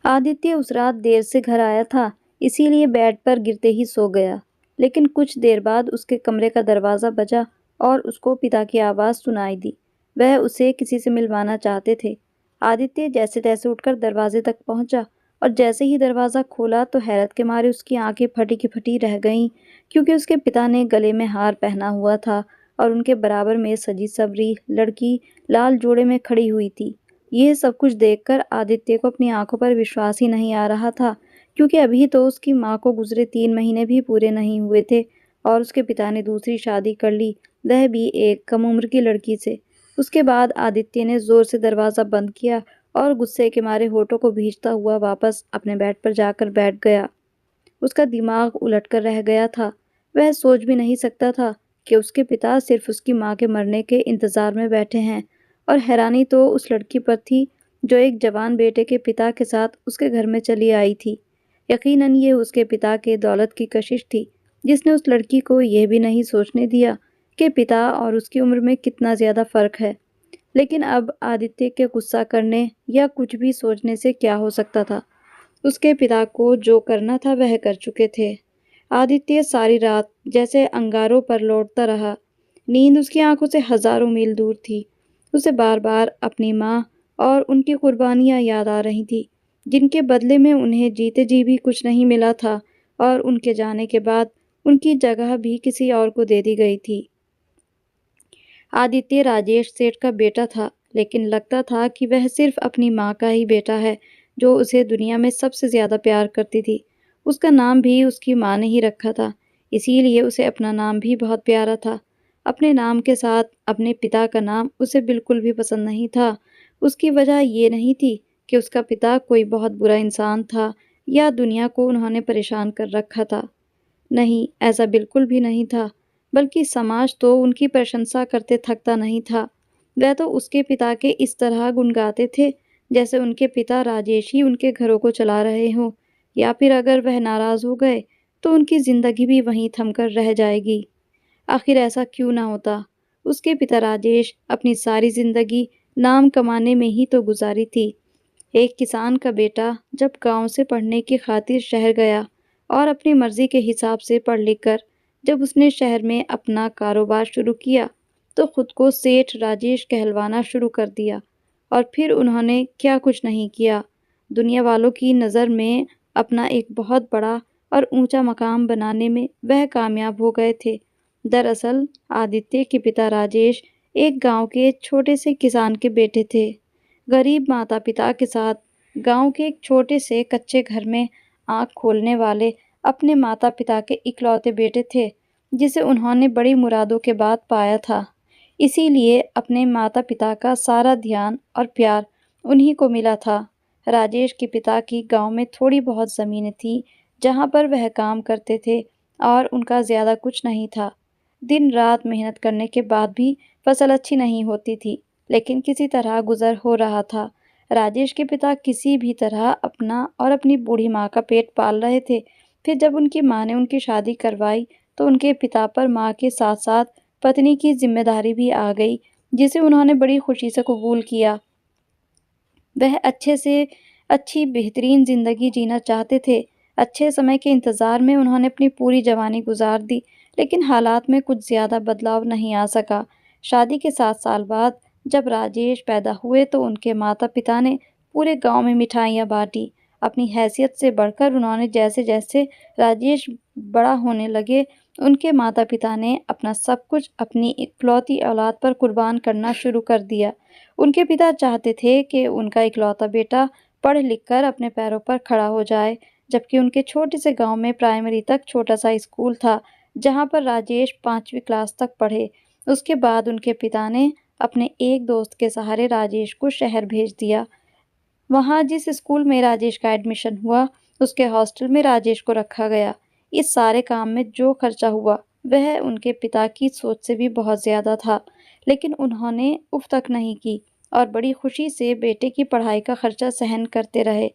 आदित्य उस रात देर से घर आया था, इसीलिए बेड पर गिरते ही सो गया। लेकिन कुछ देर बाद उसके कमरे का दरवाज़ा बजा और उसको पिता की आवाज़ सुनाई दी। वह उसे किसी से मिलवाना चाहते थे। आदित्य जैसे-तैसे उठकर दरवाजे तक पहुंचा और जैसे ही दरवाज़ा खोला तो हैरत के मारे उसकी आंखें फटी की फटी रह गईं, क्योंकि उसके पिता ने गले में हार पहना हुआ था और उनके बराबर में सजी-सवरी लड़की लाल जोड़े में खड़ी हुई थी। यह सब कुछ देखकर आदित्य को अपनी आंखों पर विश्वास ही नहीं आ रहा था, क्योंकि अभी तो उसकी माँ को गुजरे 3 महीने भी पूरे नहीं हुए थे और उसके पिता ने दूसरी शादी कर ली, वह भी एक कम उम्र की लड़की से। उसके बाद आदित्य ने जोर से दरवाज़ा बंद किया और गुस्से के मारे होठों को भींचता हुआ वापस अपने बेड पर जाकर बैठ गया। उसका दिमाग उलटकर रह गया था। वह सोच भी नहीं सकता था कि उसके पिता सिर्फ उसकी माँ के मरने के इंतज़ार में बैठे हैं। और हैरानी तो उस लड़की पर थी जो एक जवान बेटे के पिता के साथ उसके घर में चली आई थी। यकीनन ये उसके पिता के दौलत की कशिश थी, जिसने उस लड़की को यह भी नहीं सोचने दिया कि पिता और उसकी उम्र में कितना ज़्यादा फ़र्क है। लेकिन अब आदित्य के गुस्सा करने या कुछ भी सोचने से क्या हो सकता था। उसके पिता को जो करना था वह कर चुके थे। आदित्य सारी रात जैसे अंगारों पर लौटता रहा। नींद उसकी आंखों से हजारों मील दूर थी। उसे बार बार अपनी माँ और उनकी कुर्बानियाँ याद आ रही थी, जिनके बदले में उन्हें जीते जी भी कुछ नहीं मिला था और उनके जाने के बाद उनकी जगह भी किसी और को दे दी गई थी। आदित्य राजेश सेठ का बेटा था, लेकिन लगता था कि वह सिर्फ अपनी माँ का ही बेटा है, जो उसे दुनिया में सबसे ज़्यादा प्यार करती थी। उसका नाम भी उसकी माँ ने ही रखा था, इसीलिए उसे अपना नाम भी बहुत प्यारा था। अपने नाम के साथ अपने पिता का नाम उसे बिल्कुल भी पसंद नहीं था। उसकी वजह ये नहीं थी कि उसका पिता कोई बहुत बुरा इंसान था या दुनिया को उन्होंने परेशान कर रखा था। नहीं, ऐसा बिल्कुल भी नहीं था, बल्कि समाज तो उनकी प्रशंसा करते थकता नहीं था। वह तो उसके पिता के इस तरह गुण गाते थे, जैसे उनके पिता राजेश ही उनके घरों को चला रहे हों, या फिर अगर वह नाराज़ हो गए, तो उनकी ज़िंदगी भी वहीं थम कर रह जाएगी। आखिर ऐसा क्यों ना होता? उसके पिता राजेश अपनी सारी ज़िंदगी नाम कमाने में ही तो गुज़ारी थी। एक किसान का बेटा जब गांव से पढ़ने की खातिर शहर गया और अपनी मर्जी के हिसाब से पढ़ लिख कर जब उसने शहर में अपना कारोबार शुरू किया, तो खुद को सेठ राजेश कहलवाना शुरू कर दिया। और फिर उन्होंने क्या कुछ नहीं किया, दुनिया वालों की नज़र में अपना एक बहुत बड़ा और ऊंचा मकाम बनाने में वह कामयाब हो गए थे। दरअसल आदित्य के पिता राजेश एक गांव के छोटे से किसान के बेटे थे। गरीब माता-पिता के साथ गांव के एक छोटे से कच्चे घर में आँख खोलने वाले अपने माता-पिता के इकलौते बेटे थे, जिसे उन्होंने बड़ी मुरादों के बाद पाया था। इसीलिए अपने माता-पिता का सारा ध्यान और प्यार उन्हीं को मिला था। राजेश के पिता की गांव में थोड़ी बहुत ज़मीनें थीं, जहां पर वह काम करते थे और उनका ज़्यादा कुछ नहीं था। दिन-रात मेहनत करने के बाद भी फसल अच्छी नहीं होती थी, लेकिन किसी तरह गुज़र हो रहा था। राजेश के पिता किसी भी तरह अपना और अपनी बूढ़ी माँ का पेट पाल रहे थे। फिर जब उनकी माँ ने उनकी शादी करवाई, तो उनके पिता पर माँ के साथ-साथ पत्नी की ज़िम्मेदारी भी आ गई, जिसे उन्होंने बड़ी खुशी से कबूल किया। वह अच्छे से अच्छी बेहतरीन ज़िंदगी जीना चाहते थे। अच्छे समय के इंतज़ार में उन्होंने अपनी पूरी जवानी गुज़ार दी, लेकिन हालात में कुछ ज़्यादा बदलाव नहीं आ सका। शादी के 7 साल बाद जब राजेश पैदा हुए, तो उनके माता-पिता ने पूरे गाँव में मिठाइयाँ बाँटी। अपनी हैसियत से बढ़कर उन्होंने जैसे-जैसे राजेश बड़ा होने लगे, उनके माता-पिता ने अपना सब कुछ अपनी इकलौती औलाद पर कुर्बान करना शुरू कर दिया। उनके पिता चाहते थे कि उनका इकलौता बेटा पढ़ लिख कर अपने पैरों पर खड़ा हो जाए, जबकि उनके छोटे से गांव में प्राइमरी तक छोटा सा स्कूल था, जहां पर राजेश 5वीं क्लास तक पढ़े। उसके बाद उनके पिता ने अपने एक दोस्त के सहारे राजेश को शहर भेज दिया। वहाँ जिस स्कूल में राजेश का एडमिशन हुआ, उसके हॉस्टल में राजेश को रखा गया। इस सारे काम में जो खर्चा हुआ, वह उनके पिता की सोच से भी बहुत ज़्यादा था, लेकिन उन्होंने उफ तक नहीं की और बड़ी खुशी से बेटे की पढ़ाई का खर्चा सहन करते रहे।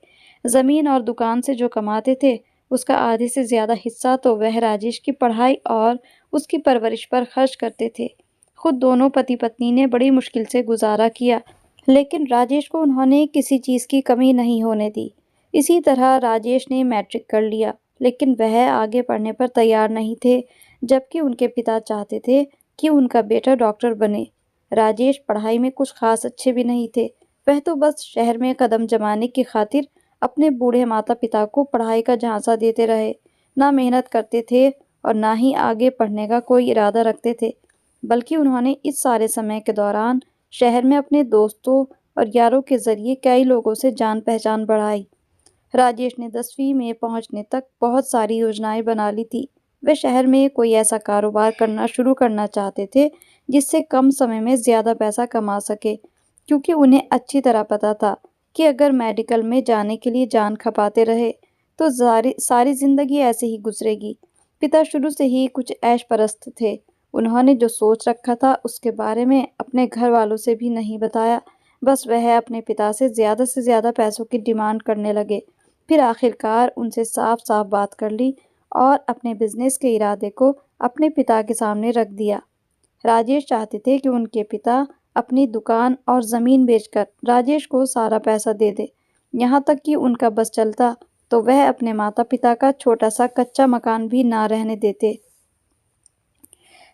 ज़मीन और दुकान से जो कमाते थे, उसका आधे से ज़्यादा हिस्सा तो वह राजेश की पढ़ाई और उसकी परवरिश पर खर्च करते थे। खुद दोनों पति-पत्नी ने बड़ी मुश्किल से गुज़ारा किया, लेकिन राजेश को उन्होंने किसी चीज़ की कमी नहीं होने दी। इसी तरह राजेश ने मैट्रिक कर लिया, लेकिन वह आगे पढ़ने पर तैयार नहीं थे, जबकि उनके पिता चाहते थे कि उनका बेटा डॉक्टर बने। राजेश पढ़ाई में कुछ खास अच्छे भी नहीं थे। वह तो बस शहर में कदम जमाने की खातिर अपने बूढ़े माता-पिता को पढ़ाई का झांसा देते रहे। ना मेहनत करते थे और ना ही आगे पढ़ने का कोई इरादा रखते थे। बल्कि उन्होंने इस सारे समय के दौरान शहर में अपने दोस्तों और यारों के ज़रिए कई लोगों से जान-पहचान बढ़ाई। राजेश ने 10वीं में पहुंचने तक बहुत सारी योजनाएं बना ली थी। वे शहर में कोई ऐसा कारोबार करना शुरू करना चाहते थे जिससे कम समय में ज़्यादा पैसा कमा सके, क्योंकि उन्हें अच्छी तरह पता था कि अगर मेडिकल में जाने के लिए जान खपाते रहे तो सारी सारी ज़िंदगी ऐसे ही गुजरेगी। पिता शुरू से ही कुछ ऐश परस्त थे। उन्होंने जो सोच रखा था उसके बारे में अपने घर वालों से भी नहीं बताया। बस वह अपने पिता से ज़्यादा पैसों की डिमांड करने लगे। फिर आखिरकार उनसे साफ-साफ बात कर ली और अपने बिज़नेस के इरादे को अपने पिता के सामने रख दिया। राजेश चाहते थे कि उनके पिता अपनी दुकान और ज़मीन बेचकर राजेश को सारा पैसा दे दें। यहाँ तक कि उनका बस चलता तो वह अपने माता-पिता का छोटा-सा कच्चा मकान भी ना रहने देते।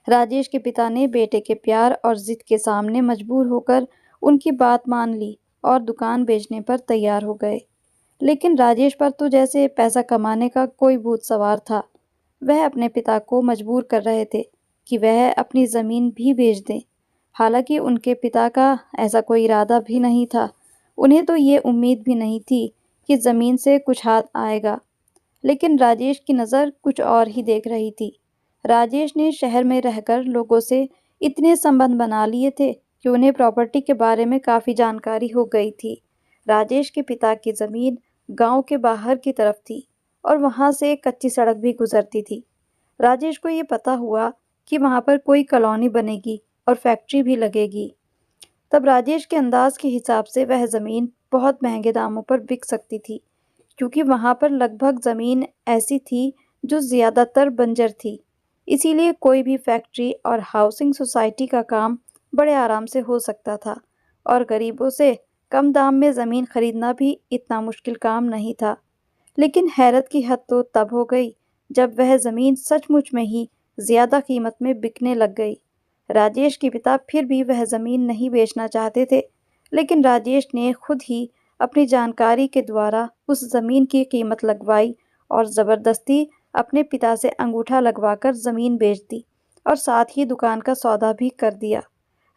राजेश के पिता ने बेटे के प्यार और ज़िद के सामने मजबूर होकर उनकी बात मान ली और दुकान बेचने पर तैयार हो गए। लेकिन राजेश पर तो जैसे पैसा कमाने का कोई भूत सवार था। वह अपने पिता को मजबूर कर रहे थे कि वह अपनी ज़मीन भी बेच दें। हालांकि उनके पिता का ऐसा कोई इरादा भी नहीं था। उन्हें तो ये उम्मीद भी नहीं थी कि ज़मीन से कुछ हाथ आएगा। लेकिन राजेश की नज़र कुछ और ही देख रही थी। राजेश ने शहर में रहकर लोगों से इतने संबंध बना लिए थे कि उन्हें प्रॉपर्टी के बारे में काफ़ी जानकारी हो गई थी। राजेश के पिता की ज़मीन गांव के बाहर की तरफ थी और वहां से एक कच्ची सड़क भी गुजरती थी। राजेश को ये पता हुआ कि वहां पर कोई कॉलोनी बनेगी और फैक्ट्री भी लगेगी। तब राजेश के अंदाज के हिसाब से वह ज़मीन बहुत महंगे दामों पर बिक सकती थी, क्योंकि वहां पर लगभग ज़मीन ऐसी थी जो ज़्यादातर बंजर थी। इसीलिए कोई भी फैक्ट्री और हाउसिंग सोसाइटी का काम बड़े आराम से हो सकता था और गरीबों से कम दाम में ज़मीन खरीदना भी इतना मुश्किल काम नहीं था। लेकिन हैरत की हद तो तब हो गई जब वह ज़मीन सचमुच में ही ज़्यादा कीमत में बिकने लग गई। राजेश के पिता फिर भी वह ज़मीन नहीं बेचना चाहते थे, लेकिन राजेश ने खुद ही अपनी जानकारी के द्वारा उस ज़मीन की कीमत लगवाई और ज़बरदस्ती अपने पिता से अंगूठा लगवाकर ज़मीन बेच दी और साथ ही दुकान का सौदा भी कर दिया।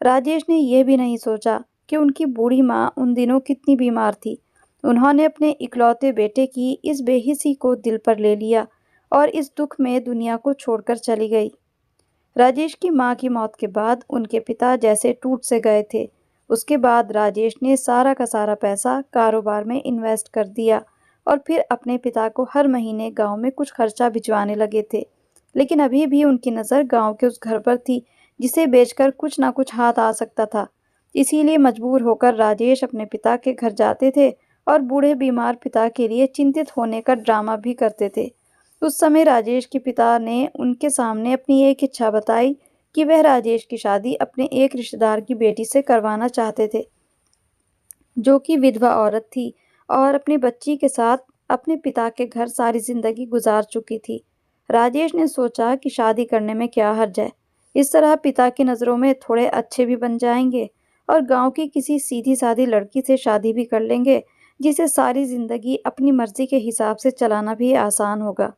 राजेश ने यह भी नहीं सोचा कि उनकी बूढ़ी माँ उन दिनों कितनी बीमार थी। उन्होंने अपने इकलौते बेटे की इस बेहिसी को दिल पर ले लिया और इस दुख में दुनिया को छोड़कर चली गई। राजेश की माँ की मौत के बाद उनके पिता जैसे टूट से गए थे। उसके बाद राजेश ने सारा का सारा पैसा कारोबार में इन्वेस्ट कर दिया और फिर अपने पिता को हर महीने गांव में कुछ खर्चा भिजवाने लगे थे। लेकिन अभी भी उनकी नज़र गांव के उस घर पर थी जिसे बेचकर कुछ ना कुछ हाथ आ सकता था। इसीलिए मजबूर होकर राजेश अपने पिता के घर जाते थे और बूढ़े बीमार पिता के लिए चिंतित होने का ड्रामा भी करते थे। उस समय राजेश के पिता ने उनके सामने अपनी एक इच्छा बताई कि वह राजेश की शादी अपने एक रिश्तेदार की बेटी से करवाना चाहते थे, जो कि विधवा औरत थी और अपनी बच्ची के साथ अपने पिता के घर सारी जिंदगी गुजार चुकी थी। राजेश ने सोचा कि शादी करने में क्या हर्ज है। इस तरह पिता की नज़रों में थोड़े अच्छे भी बन जाएंगे और गांव की किसी सीधी सादी लड़की से शादी भी कर लेंगे, जिसे सारी जिंदगी अपनी मर्जी के हिसाब से चलाना भी आसान होगा।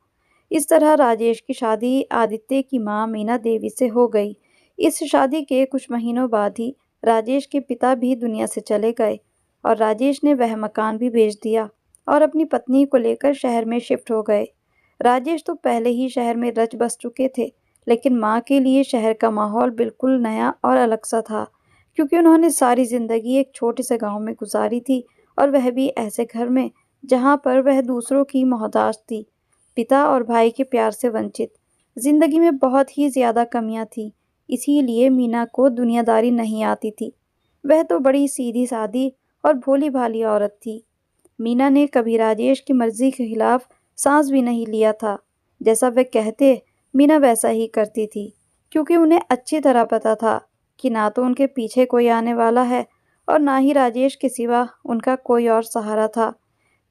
इस तरह राजेश की शादी आदित्य की मां मीना देवी से हो गई। इस शादी के कुछ महीनों बाद ही राजेश के पिता भी दुनिया से चले गए और राजेश ने वह मकान भी बेच दिया और अपनी पत्नी को लेकर शहर में शिफ्ट हो गए। राजेश तो पहले ही शहर में रच बस चुके थे, लेकिन माँ के लिए शहर का माहौल बिल्कुल नया और अलग सा था, क्योंकि उन्होंने सारी जिंदगी एक छोटे से गांव में गुजारी थी और वह भी ऐसे घर में जहाँ पर वह दूसरों की मोहताज थी, पिता और भाई के प्यार से वंचित। जिंदगी में बहुत ही ज़्यादा कमियां थीं, इसीलिए मीना को दुनियादारी नहीं आती थी। वह तो बड़ी सीधी सादी और भोली भाली औरत थी। मीना ने कभी राजेश की मर्जी के खिलाफ सांस भी नहीं लिया था। जैसा वे कहते, मीना वैसा ही करती थी, क्योंकि उन्हें अच्छी तरह पता था कि ना तो उनके पीछे कोई आने वाला है और ना ही राजेश के सिवा उनका कोई और सहारा था।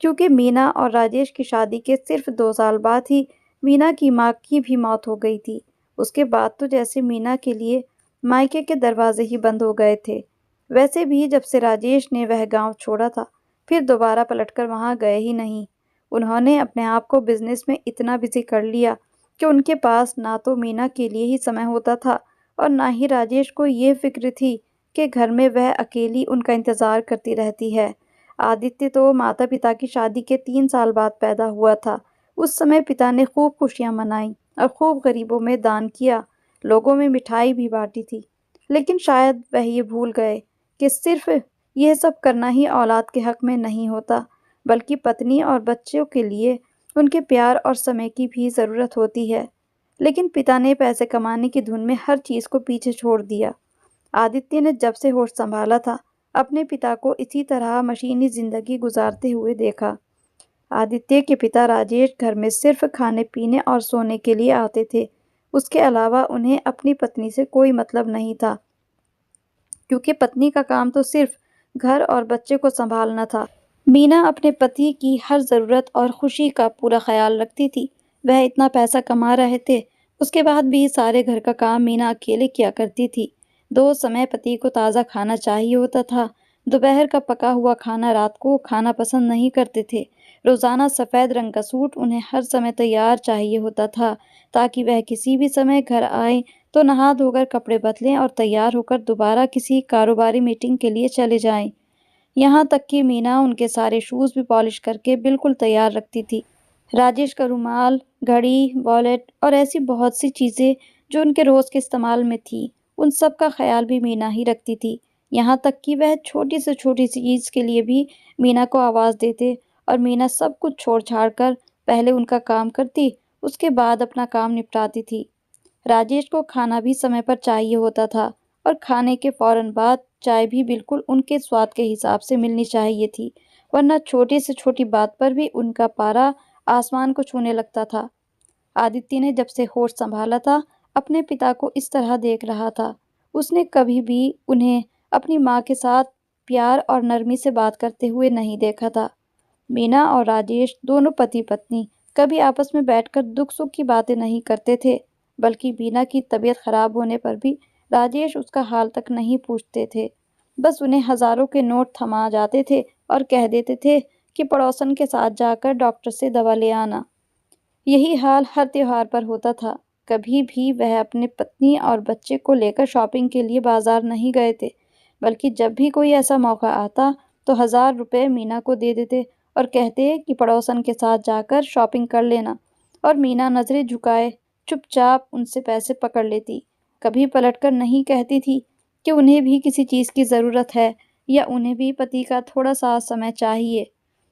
क्योंकि मीना और राजेश की शादी के सिर्फ 2 साल बाद ही मीना की माँ की भी मौत हो गई थी। उसके बाद तो जैसे मीना के लिए मायके के दरवाजे ही बंद हो गए थे। वैसे भी जब से राजेश ने वह गांव छोड़ा था, फिर दोबारा पलटकर वहां गए ही नहीं। उन्होंने अपने आप को बिजनेस में इतना बिजी कर लिया कि उनके पास ना तो मीना के लिए ही समय होता था और ना ही राजेश को ये फिक्र थी कि घर में वह अकेली उनका इंतजार करती रहती है। आदित्य तो माता-पिता की शादी के 3 साल बाद पैदा हुआ था। उस समय पिता ने खूब खुशियाँ मनाई और खूब गरीबों में दान किया, लोगों में मिठाई भी बाँटी थी। लेकिन शायद वह ये भूल गए कि सिर्फ़ यह सब करना ही औलाद के हक़ में नहीं होता, बल्कि पत्नी और बच्चों के लिए उनके प्यार और समय की भी ज़रूरत होती है। लेकिन पिता ने पैसे कमाने की धुन में हर चीज़ को पीछे छोड़ दिया। आदित्य ने जब से होश संभाला था, अपने पिता को इसी तरह मशीनी ज़िंदगी गुजारते हुए देखा। आदित्य के पिता राजेश घर में सिर्फ खाने-पीने और सोने के लिए आते थे। उसके अलावा उन्हें अपनी पत्नी से कोई मतलब नहीं था, क्योंकि पत्नी का काम तो सिर्फ घर और बच्चे को संभालना था। मीना अपने पति की हर ज़रूरत और खुशी का पूरा ख्याल रखती थी। वह इतना पैसा कमा रहे थे, उसके बाद भी सारे घर का काम मीना अकेले किया करती थी। 2 समय पति को ताज़ा खाना चाहिए होता था। दोपहर का पका हुआ खाना रात को खाना पसंद नहीं करते थे। रोज़ाना सफ़ेद रंग का सूट उन्हें हर समय तैयार चाहिए होता था, ताकि वह किसी भी समय घर आएँ तो नहा धोकर कपड़े बदलें और तैयार होकर दोबारा किसी कारोबारी मीटिंग के लिए चले जाएँ। यहाँ तक कि मीना उनके सारे शूज़ भी पॉलिश करके बिल्कुल तैयार रखती थी। राजेश का रुमाल, घड़ी, वॉलेट और ऐसी बहुत सी चीज़ें जो उनके रोज़ के इस्तेमाल में थीं, उन सब का ख़्याल भी मीना ही रखती थी। यहाँ तक कि वह छोटी से छोटी सी चीज़ के लिए भी मीना को आवाज़ देते और मीना सब कुछ छोड़-छाड़ कर पहले उनका काम करती, उसके बाद अपना काम निपटाती थी। राजेश को खाना भी समय पर चाहिए होता था और खाने के फ़ौरन बाद चाय भी बिल्कुल उनके स्वाद के हिसाब से मिलनी चाहिए थी, वरना छोटी से छोटी बात पर भी उनका पारा आसमान को छूने लगता था। आदित्य ने जब से होश संभाला था, अपने पिता को इस तरह देख रहा था। उसने कभी भी उन्हें अपनी माँ के साथ प्यार और नरमी से बात करते हुए नहीं देखा था। मीना और राजेश दोनों पति-पत्नी कभी आपस में बैठकर दुख-सुख की बातें नहीं करते थे, बल्कि मीना की तबीयत खराब होने पर भी राजेश उसका हाल तक नहीं पूछते थे। बस उन्हें हज़ारों के नोट थमा जाते थे और कह देते थे कि पड़ोसन के साथ जाकर डॉक्टर से दवा ले आना। यही हाल हर त्योहार पर होता था। कभी भी वह अपने पत्नी और बच्चे को लेकर शॉपिंग के लिए बाज़ार नहीं गए थे, बल्कि जब भी कोई ऐसा मौका आता, तो हज़ार रुपए मीना को दे देते और कहते कि पड़ोसन के साथ जाकर शॉपिंग कर लेना, और मीना नज़रें झुकाए चुपचाप उनसे पैसे पकड़ लेती। कभी पलटकर नहीं कहती थी कि उन्हें भी किसी चीज़ की ज़रूरत है या उन्हें भी पति का थोड़ा-सा समय चाहिए।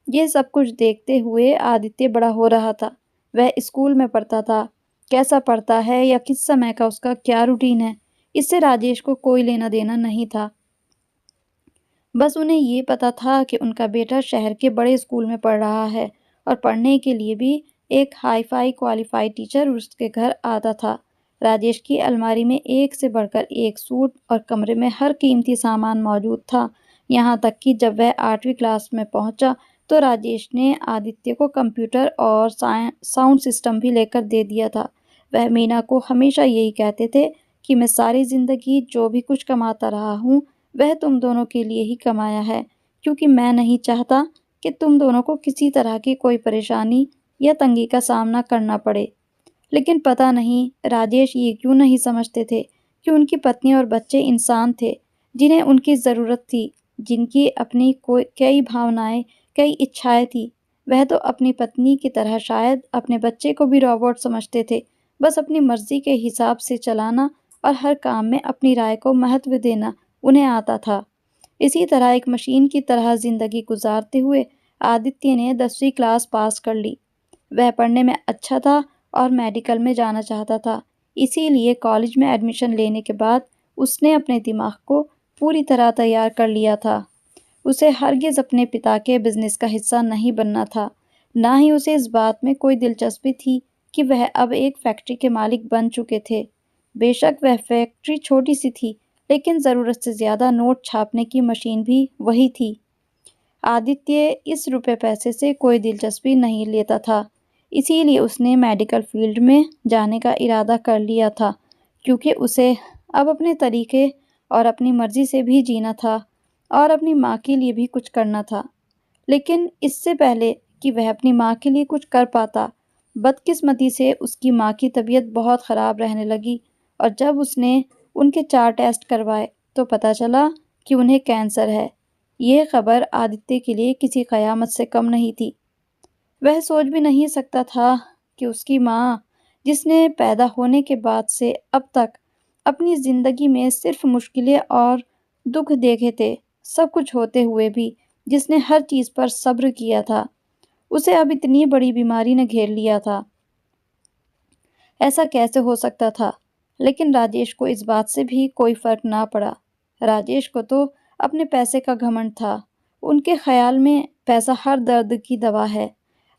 ये सब कुछ देखते हुए आदित्य बड़ा हो रहा था। वह स्कूल में पढ़ता था, कैसा पढ़ता है या किस समय का उसका क्या रूटीन है, इससे राजेश को कोई लेना-देना नहीं था। बस उन्हें ये पता था कि उनका बेटा शहर के बड़े स्कूल में पढ़ रहा है और पढ़ने के लिए भी एक हाई-फाई क्वालिफ़ाइड टीचर उसके घर आता था। राजेश की अलमारी में एक से बढ़कर एक सूट और कमरे में हर कीमती सामान मौजूद था। यहाँ तक कि जब वह 8वीं क्लास में पहुँचा, तो राजेश ने आदित्य को कंप्यूटर और साउंड सिस्टम भी लेकर दे दिया था। वह मीना को हमेशा यही कहते थे कि मैं सारी ज़िंदगी जो भी कुछ कमाता रहा हूँ, वह तुम दोनों के लिए ही कमाया है, क्योंकि मैं नहीं चाहता कि तुम दोनों को किसी तरह की कोई परेशानी या तंगी का सामना करना पड़े। लेकिन पता नहीं राजेश ये क्यों नहीं समझते थे कि उनकी पत्नी और बच्चे इंसान थे, जिन्हें उनकी ज़रूरत थी, जिनकी अपनी कोई कई भावनाएँ, कई इच्छाएँ थीं। वह तो अपनी पत्नी की तरह शायद अपने बच्चे को भी रोबोट समझते थे, बस अपनी मर्ज़ी के हिसाब से चलाना और हर काम में अपनी राय को महत्व देना उन्हें आता था। इसी तरह एक मशीन की तरह ज़िंदगी गुज़ारते हुए आदित्य ने 10वीं क्लास पास कर ली। वह पढ़ने में अच्छा था और मेडिकल में जाना चाहता था। इसीलिए कॉलेज में एडमिशन लेने के बाद उसने अपने दिमाग को पूरी तरह तैयार कर लिया था। उसे हरगिज़ अपने पिता के बिज़नेस का हिस्सा नहीं बनना था। ना ही उसे इस बात में कोई दिलचस्पी थी कि वह अब एक फैक्ट्री के मालिक बन चुके थे। बेशक वह फैक्ट्री छोटी-सी थी, लेकिन ज़रूरत से ज़्यादा नोट छापने की मशीन भी वही थी। आदित्य इस रुपए पैसे से कोई दिलचस्पी नहीं लेता था, इसीलिए उसने मेडिकल फील्ड में जाने का इरादा कर लिया था, क्योंकि उसे अब अपने तरीके और अपनी मर्ज़ी से भी जीना था और अपनी माँ के लिए भी कुछ करना था। लेकिन इससे पहले कि वह अपनी माँ के लिए कुछ कर पाता, बदकिस्मती से उसकी माँ की तबीयत बहुत ख़राब रहने लगी और जब उसने उनके 4 टेस्ट करवाए, तो पता चला कि उन्हें कैंसर है। यह खबर आदित्य के लिए किसी क़यामत से कम नहीं थी। वह सोच भी नहीं सकता था कि उसकी माँ, जिसने पैदा होने के बाद से अब तक अपनी ज़िंदगी में सिर्फ़ मुश्किलें और दुःख देखे थे, सब कुछ होते हुए भी जिसने हर चीज़ पर सब्र किया था, उसे अब इतनी बड़ी बीमारी ने घेर लिया था। ऐसा कैसे हो सकता था? लेकिन राजेश को इस बात से भी कोई फ़र्क ना पड़ा। राजेश को तो अपने पैसे का घमंड था। उनके ख़्याल में पैसा हर दर्द की दवा है।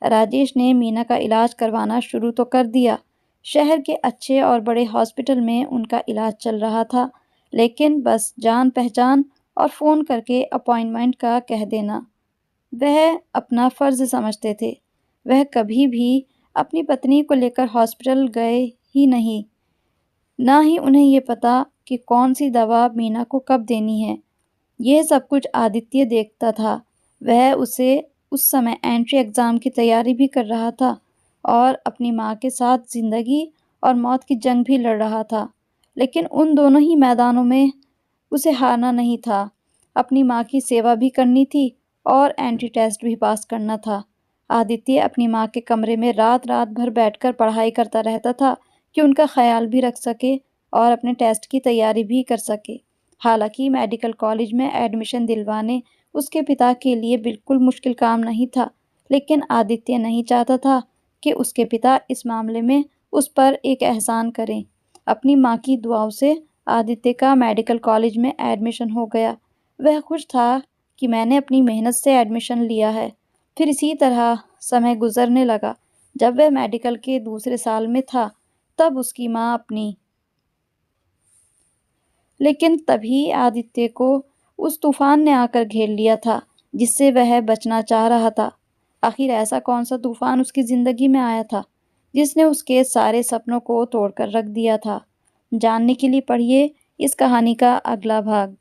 राजेश ने मीना का इलाज करवाना शुरू तो कर दिया। शहर के अच्छे और बड़े हॉस्पिटल में उनका इलाज चल रहा था, लेकिन बस जान-पहचान और फ़ोन करके अपॉइंटमेंट का कह देना, वह अपना फ़र्ज़ समझते थे। वह कभी भी अपनी पत्नी को लेकर हॉस्पिटल गए ही नहीं, ना ही उन्हें ये पता कि कौन-सी दवा मीना को कब देनी है। यह सब कुछ आदित्य देखता था। वह उसे उस समय एंट्री एग्ज़ाम की तैयारी भी कर रहा था और अपनी माँ के साथ ज़िंदगी और मौत की जंग भी लड़ रहा था। लेकिन उन दोनों ही मैदानों में उसे हारना नहीं था। अपनी माँ की सेवा भी करनी थी और एंट्री टेस्ट भी पास करना था। आदित्य अपनी माँ के कमरे में रात-रात भर बैठकर पढ़ाई करता रहता था कि उनका ख़्याल भी रख सके और अपने टेस्ट की तैयारी भी कर सके। हालाँकि मेडिकल कॉलेज में एडमिशन दिलवाने उसके पिता के लिए बिल्कुल मुश्किल काम नहीं था, लेकिन आदित्य नहीं चाहता था कि उसके पिता इस मामले में उस पर एक एहसान करें। अपनी माँ की दुआओं से आदित्य का मेडिकल कॉलेज में एडमिशन हो गया। वह खुश था कि मैंने अपनी मेहनत से एडमिशन लिया है। फिर इसी तरह समय गुज़रने लगा। जब वह मेडिकल के दूसरे साल में था, तब उसकी माँ अपनी लेकिन तभी आदित्य को उस तूफ़ान ने आकर घेर लिया था, जिससे वह बचना चाह रहा था। आखिर ऐसा कौन-सा तूफ़ान उसकी ज़िंदगी में आया था, जिसने उसके सारे सपनों को तोड़ कर रख दिया था? जानने के लिए पढ़िए इस कहानी का अगला भाग।